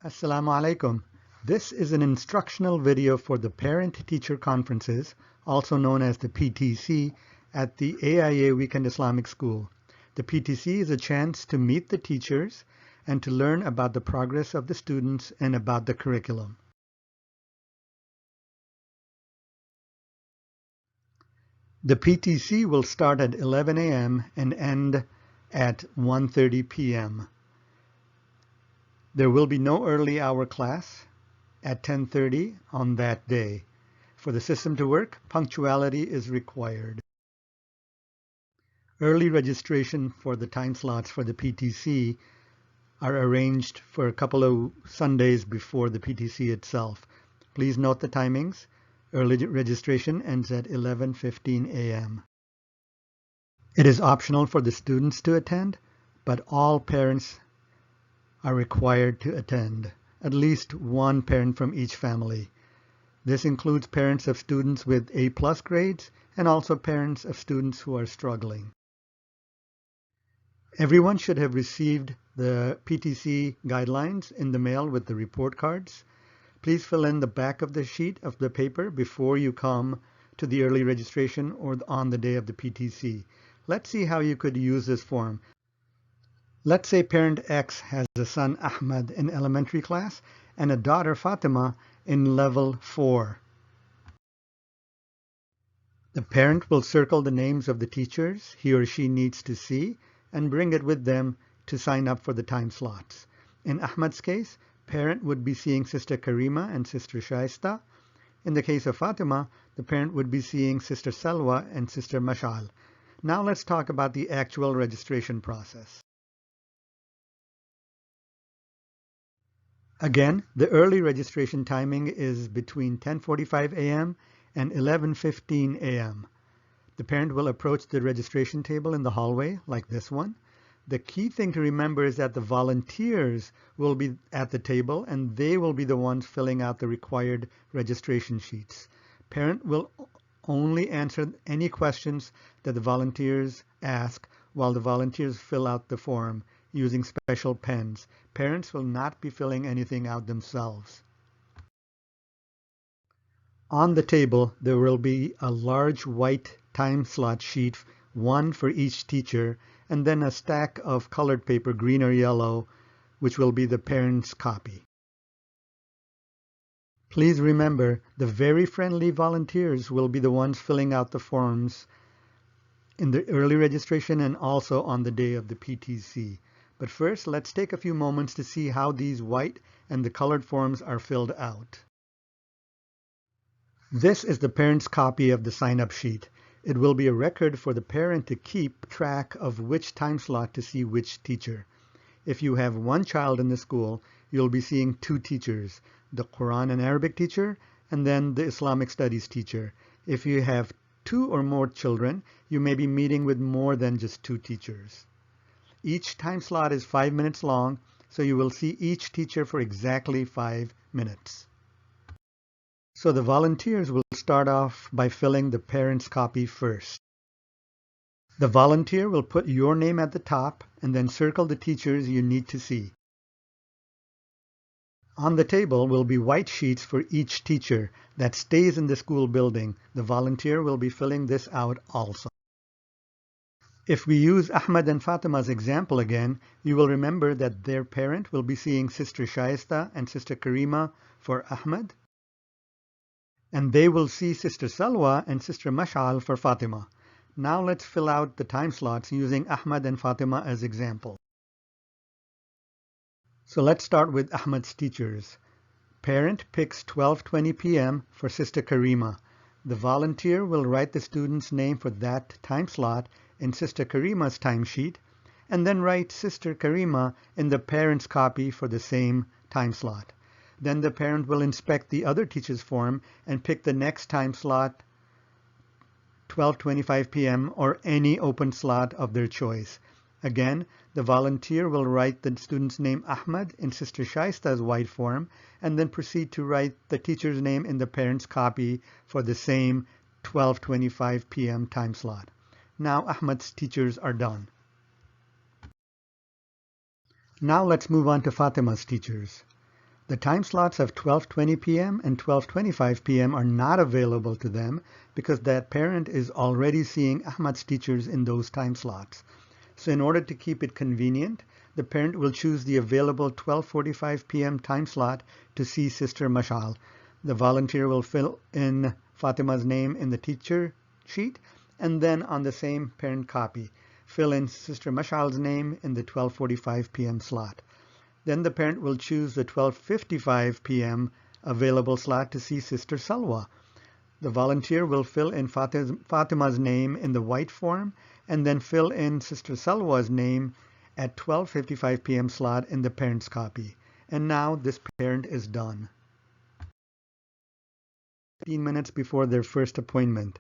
Assalamu alaikum. This is an instructional video for the Parent-Teacher Conferences, also known as the PTC, at the AIA Weekend Islamic School. The PTC is a chance to meet the teachers and to learn about the progress of the students and about the curriculum. The PTC will start at 11 a.m. and end at 1:30 p.m. There will be no early hour class at 10:30 on that day. For the system to work, punctuality is required. Early registration for the time slots for the PTC are arranged for a couple of Sundays before the PTC itself. Please note the timings. Early registration ends at 11:15 a.m. It is optional for the students to attend, but all parents are required to attend, at least one parent from each family. This includes parents of students with A+ grades and also parents of students who are struggling. Everyone should have received the PTC guidelines in the mail with the report cards. Please fill in the back of the sheet of the paper before you come to the early registration or on the day of the PTC. Let's see how you could use this form. Let's say parent X has a son Ahmed in elementary class and a daughter Fatima in level 4. The parent will circle the names of the teachers he or she needs to see and bring it with them to sign up for the time slots. In Ahmed's case, parent would be seeing Sister Karima and Sister Shaista. In the case of Fatima, the parent would be seeing Sister Salwa and Sister Mashal. Now let's talk about the actual registration process. Again, the early registration timing is between 10:45 a.m. and 11:15 a.m. The parent will approach the registration table in the hallway, like this one. The key thing to remember is that the volunteers will be at the table and they will be the ones filling out the required registration sheets. Parent will only answer any questions that the volunteers ask while the volunteers fill out the form using special pens. Parents will not be filling anything out themselves. On the table, there will be a large white time slot sheet, one for each teacher, and then a stack of colored paper, green or yellow, which will be the parent's copy. Please remember, the very friendly volunteers will be the ones filling out the forms in the early registration and also on the day of the PTC. But first, let's take a few moments to see how these white and the colored forms are filled out. This is the parent's copy of the sign-up sheet. It will be a record for the parent to keep track of which time slot to see which teacher. If you have one child in the school, you'll be seeing two teachers, the Quran and Arabic teacher, and then the Islamic studies teacher. If you have two or more children, you may be meeting with more than just two teachers. Each time slot is 5 minutes long, so you will see each teacher for exactly 5 minutes. So the volunteers will start off by filling the parent's copy first. The volunteer will put your name at the top and then circle the teachers you need to see. On the table will be white sheets for each teacher that stays in the school building. The volunteer will be filling this out also. If we use Ahmed and Fatima's example again, you will remember that their parent will be seeing Sister Shaista and Sister Karima for Ahmed, and they will see Sister Salwa and Sister Mashal for Fatima. Now let's fill out the time slots using Ahmed and Fatima as examples. So let's start with Ahmed's teachers. Parent picks 12:20 p.m. for Sister Karima. The volunteer will write the student's name for that time slot in Sister Karima's timesheet, and then write Sister Karima in the parent's copy for the same time slot. Then the parent will inspect the other teacher's form and pick the next time slot, 12:25 p.m. or any open slot of their choice. Again, the volunteer will write the student's name Ahmed in Sister Shaista's white form and then proceed to write the teacher's name in the parent's copy for the same 12:25 p.m. time slot. Now Ahmed's teachers are done. Now let's move on to Fatima's teachers. The time slots of 12:20 p.m. and 12:25 p.m. are not available to them because that parent is already seeing Ahmad's teachers in those time slots. So in order to keep it convenient, the parent will choose the available 12:45 p.m. time slot to see Sister Mashal. The volunteer will fill in Fatima's name in the teacher sheet, and then on the same parent copy, fill in Sister Mashal's name in the 12:45 p.m. slot. Then the parent will choose the 12:55 p.m. available slot to see Sister Salwa. The volunteer will fill in Fatima's name in the white form and then fill in Sister Salwa's name at 12:55 p.m. slot in the parent's copy. And now this parent is done. 15 minutes before their first appointment.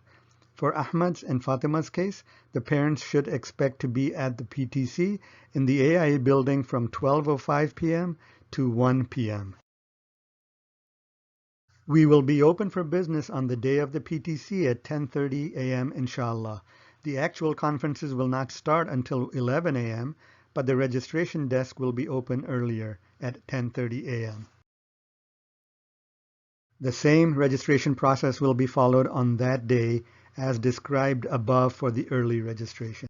For Ahmad's and Fatima's case, the parents should expect to be at the PTC in the AIA building from 12:05 p.m. to 1 p.m. We will be open for business on the day of the PTC at 10:30 a.m. inshallah. The actual conferences will not start until 11 a.m., but the registration desk will be open earlier at 10:30 a.m. The same registration process will be followed on that day as described above for the early registration.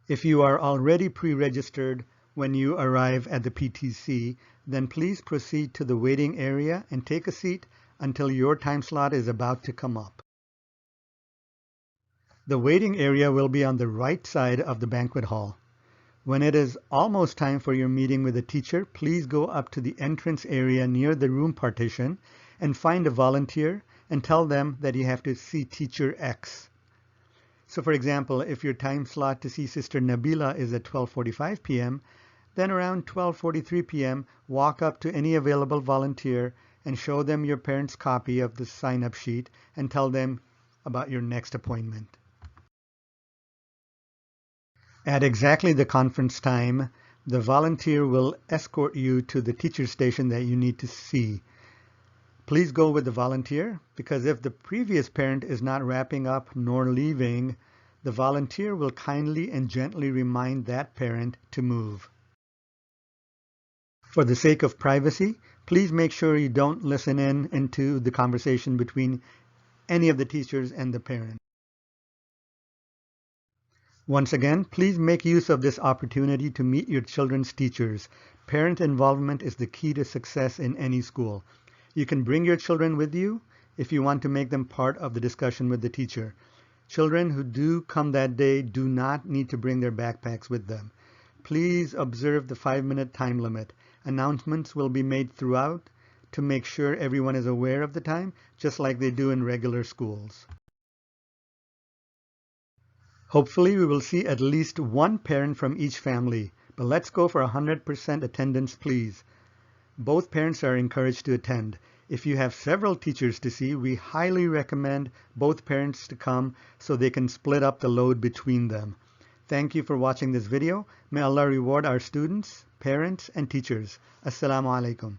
If you are already pre-registered when you arrive at the PTC, then please proceed to the waiting area and take a seat until your time slot is about to come up. The waiting area will be on the right side of the banquet hall. When it is almost time for your meeting with a teacher, please go up to the entrance area near the room partition and find a volunteer and tell them that you have to see Teacher X. So for example, if your time slot to see Sister Nabila is at 12:45 p.m., then around 12:43 p.m., walk up to any available volunteer and show them your parent's copy of the sign-up sheet and tell them about your next appointment. At exactly the conference time, the volunteer will escort you to the teacher station that you need to see. Please go with the volunteer, because if the previous parent is not wrapping up nor leaving, the volunteer will kindly and gently remind that parent to move. For the sake of privacy, please make sure you don't listen into the conversation between any of the teachers and the parent. Once again, please make use of this opportunity to meet your children's teachers. Parent involvement is the key to success in any school. You can bring your children with you if you want to make them part of the discussion with the teacher. Children who do come that day do not need to bring their backpacks with them. Please observe the 5-minute time limit. Announcements will be made throughout to make sure everyone is aware of the time, just like they do in regular schools. Hopefully we will see at least one parent from each family, but let's go for 100% attendance, please. Both parents are encouraged to attend. If you have several teachers to see, we highly recommend both parents to come so they can split up the load between them. Thank you for watching this video. May Allah reward our students, parents, and teachers. Assalamu alaikum.